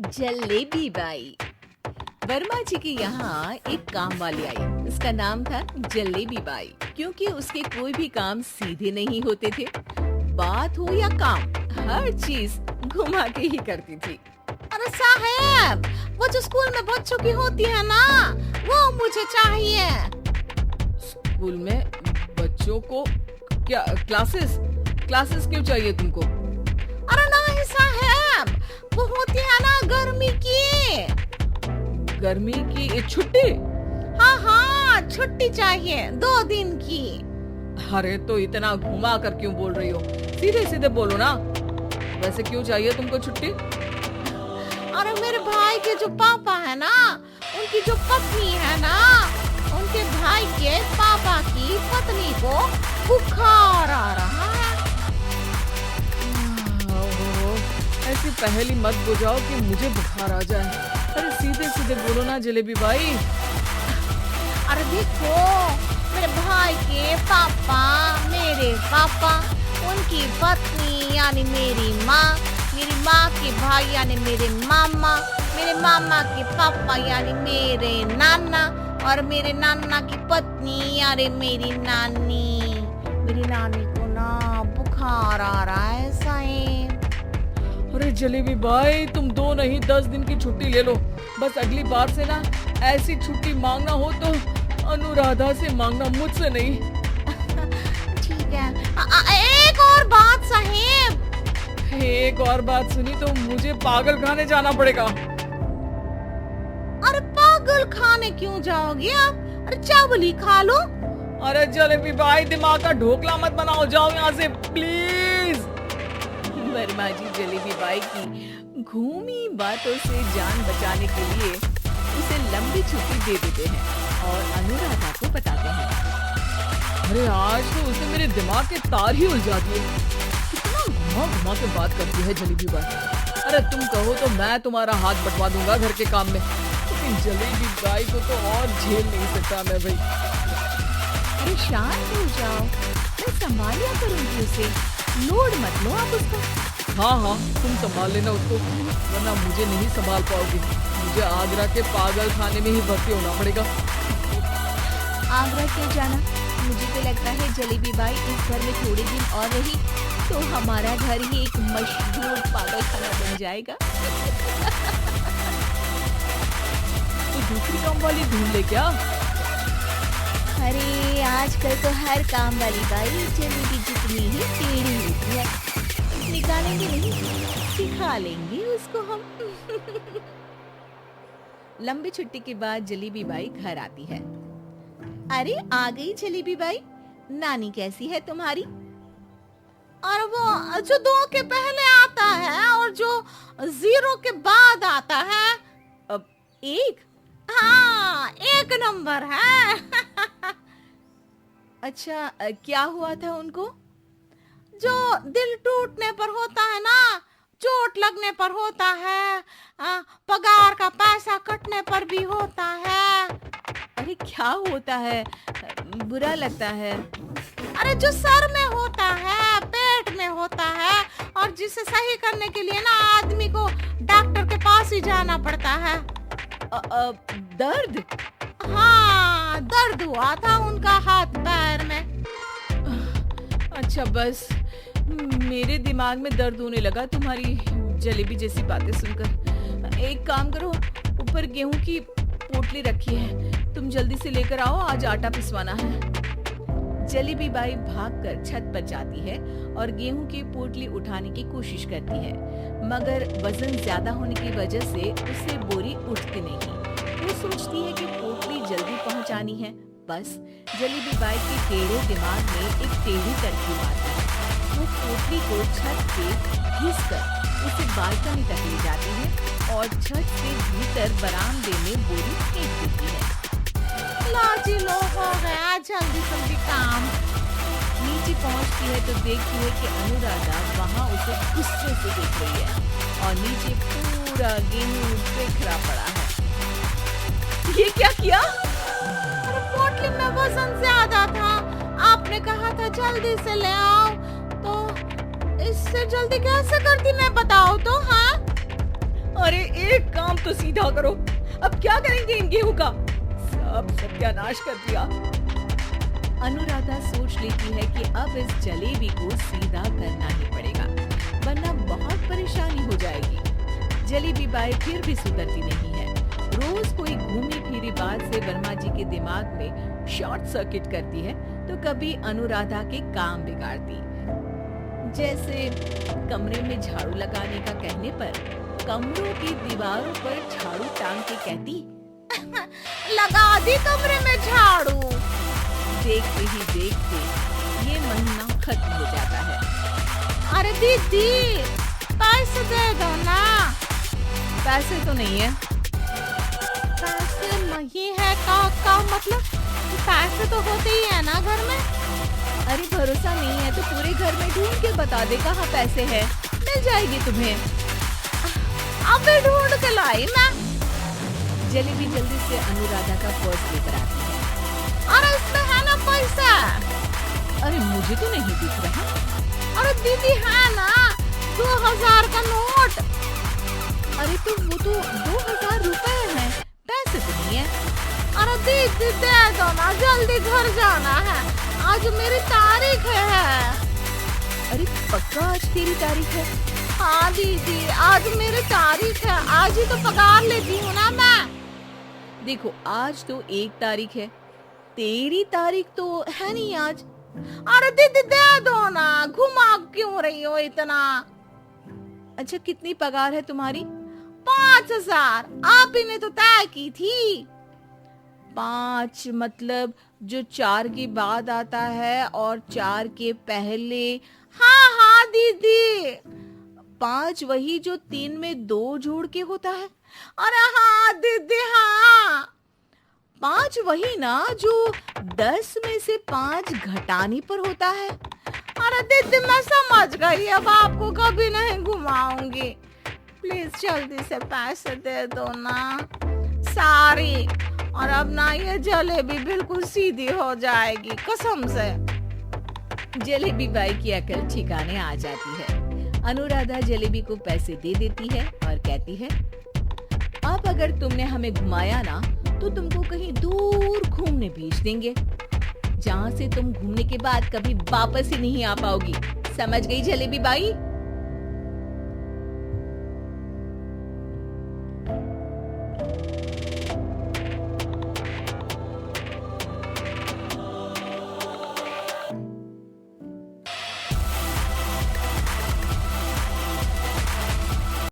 Jalebi by. Verma जी के यहाँ एक काम वाली आई। उसका नाम था जलेबी बाई, क्योंकि उसके कोई भी काम सीधे नहीं होते थे। बात हो या काम, हर चीज घुमा के ही करती थी। अरे साहब, वो जो स्कूल में बच्चों की होती है ना, वो मुझे चाहिए। स्कूल में बच्चों को क्या क्लासेस क्यों चाहिए तुमको? अरे नहीं साहब, वो होती है ना गर्मी की छुट्टी? हाँ, छुट्टी चाहिए 2 दिन की। अरे तो इतना घुमा कर क्यों बोल रही हो? सीधे सीधे बोलो ना। वैसे क्यों चाहिए तुमको छुट्टी? अरे मेरे भाई के जो पापा है ना, उनकी जो पत्नी है ना, उनके भाई के पापा की पत्नी को बुखार आ रहा है। ऐसी पहेली मत बुझाओ कि मुझे बुखार आ जाए। अरे सीधे सीधे बोलो ना जलेबी बाई। अरे देखो, मेरे भाई के पापा, मेरे पापा, उनकी पत्नी यानी मेरी माँ के भाई यानी मेरे मामा के पापा यानी मेरे नाना, और मेरे नाना की पत्नी यानी मेरी नानी को ना बुखार आ रहा है साईं। अरे जलेबी भाई, तुम 2 नहीं 10 दिन की छुट्टी ले लो। बस अगली बार से ना ऐसी छुट्टी मांगना हो तो अनुराधा से मांगना, मुझसे नहीं। ठीक है। एक और बात साहेब। एक और बात सुनी तो मुझे पागल खाने जाना पड़ेगा। अरे पागल खाने क्यों जाओगे आप? अरे चावल ही खा लो। अरे जलेबी भाई, दिमाग का ढोकला मत बनाओ, जाओ यहाँ से प्लीज। वर्मा जी जलेबी बाई की घूमी बातों से जान बचाने के लिए उसे लंबी छुट्टी दे देते हैं और अनुराधा को बताते हैं। अरे आज तो उसे मेरे दिमाग के तार ही उलझा दिए। कितना घुमा घुमा के बात करती है जलेबी बाई। अरे तुम कहो तो मैं तुम्हारा हाथ बंटवा दूंगा घर के काम में, लेकिन जलेबी बाई को तो और झेल नहीं सकता मैं भाई। अरे शांत हो जाओ, मैं संभालिया करूंगी उसे, लोड मत लो आप उसको। हाँ, तुम संभाल लेना उसको, वरना मुझे नहीं संभाल पाओगी। मुझे आगरा के पागल खाने में ही भर्ती होना पड़ेगा। आगरा क्यों जाना? मुझे तो लगता है जलेबी बाई इस घर में थोड़े दिन और रही तो हमारा घर ही एक मशहूर पागल खाना बन जाएगा। तो दूसरी काम वाली ढूंढ ले क्या? अरे आजकल तो हर काम वाली बाई जलेबी जितनी ही टेढ़ी होती है, निकालेंगे नहीं, सिखा लेंगे उसको हम। लंबी छुट्टी के बाद जलेबी बाई घर आती है। अरे आ गई जलेबी बाई, नानी कैसी है तुम्हारी? और वो जो 2 के पहले आता है और जो 0 के बाद आता है। अब 1? हाँ, 1 नंबर है। अच्छा, क्या हुआ था उनको? जो दिल टूटने पर होता है ना, चोट लगने पर होता है, पगार का पैसा कटने पर भी होता है। अरे क्या होता है? बुरा लगता है? अरे जो सर में होता है, पेट में होता है, और जिसे सही करने के लिए ना आदमी को डॉक्टर के पास ही जाना पड़ता है। दर्द? हाँ, दर्द हुआ था उनका हाथ पैर में। अच्छा, बस मेरे दिमाग में दर्द होने लगा तुम्हारी जलेबी जैसी बातें सुनकर। एक काम करो, ऊपर गेहूं की पोटली रखी है, तुम जल्दी से लेकर आओ, आज आटा पिसवाना है। जलेबी बाई भागकर छत पर जाती है और गेहूं की पोटली उठाने की कोशिश करती है, मगर वजन ज्यादा होने की वजह से उसे बोरी उठती नहीं। वो सोचती है कि पोटली जल्दी पहुंचानी है। बस जलेबी बाई के टेढ़े दिमाग में एक टेढ़ी तरकीब आती है। वो पोटली को छत पे घिसकर उसे बालकनी तक ले जाती है और छत से भीतर बरामदे में बोरी फेंक देती है। लाजी लोग हो गया, जल्दी जल्दी काम। नीचे पहुंचती है तो देखती है कि अनुराधा वहाँ उसे गुस्से से देख रही है और नीचे पूरा गेहूं बिखरा पड़ा है। ये क्या किया? अरे पोटली में वजन ज्यादा था, आपने कहा था जल्दी से ले आओ, तो इससे जल्दी कैसे करती मैं बताओ तो। हाँ, अरे तो सीधा करो। अब क्या करेंगे इन गेहूं का? सब सत्यानाश कर दिया। अनुराधा सोच लेती है कि अब इस जलेबी को सीधा करना ही पड़ेगा, वरना बहुत परेशानी हो जाएगी। जलेबी बाई फिर भी सुधरती नहीं है। रोज कोई घूमी फिरी बात से वर्मा जी के दिमाग में शॉर्ट सर्किट करती है, तो कभी अनुराधा के काम बिगाड़ती। जैसे कमरे में झाड़ू लगाने का कहने पर कमरों की दीवारों पर झाड़ू टांग के कहती, लगा दी कमरे में झाड़ू। देखते ही देखते ये महीना खत्म हो जाता है। अरे दीदी, पैसे दे दो ना। पैसे तो नहीं है। पैसे नहीं है का मतलब? पैसे तो होते ही है ना घर में। अरे भरोसा नहीं है तो पूरे घर में ढूंढ के बता दे कहाँ पैसे है, मिल जाएगी तुम्हें। अबे ढूंढ के लाई मैं। जलेबी जल्दी से अनुराधा का पर्स लेकर आती है। अरे इसमें है ना पैसा? अरे मुझे तो नहीं दिख रहा। अरे दीदी है ना 2000 का नोट। अरे तो वो तो 2000 रुपए है, पैसे तो नहीं है। अरे दीदी दे दो ना, जल्दी घर जाना है, आज मेरी तारीख है। अरे पक्का आज तेरी तारीख है? हाँ दीदी, आज मेरी तारीख है, आज ही तो पगार लेती हूँ ना मैं। देखो आज तो 1 तारीख है, तेरी तारीख तो है नहीं आज। अरे दीदी दे दो ना, घुमा क्यों रही हो इतना? अच्छा कितनी पगार है तुम्हारी? 5000, आप ही ने तो तय की थी। 5 मतलब जो 4 के बाद आता है और 4 के पहले। हाँ हाँ दीदी। 5 वही जो 3 में 2 जोड़ के होता है। अरे हाँ दीदी हाँ। 5 वही ना जो 10 में से 5 घटाने पर होता है। अरे दीदी मैं समझ गई, अब आपको कभी नहीं घुमाऊंगी। प्लीज जल्दी से पैसे दे दो ना, सारी। और अब ना ये जलेबी बिल्कुल सीधी हो जाएगी कसम से। जलेबी बाई की अकल ठिकाने आ जाती है। अनुराधा जलेबी को पैसे दे देती है और कहती है, अब अगर तुमने हमें घुमाया ना तो तुमको कहीं दूर घूमने भेज देंगे, जहाँ से तुम घूमने के बाद कभी वापस ही नहीं आ पाओगी। समझ गई जलेबी बाई?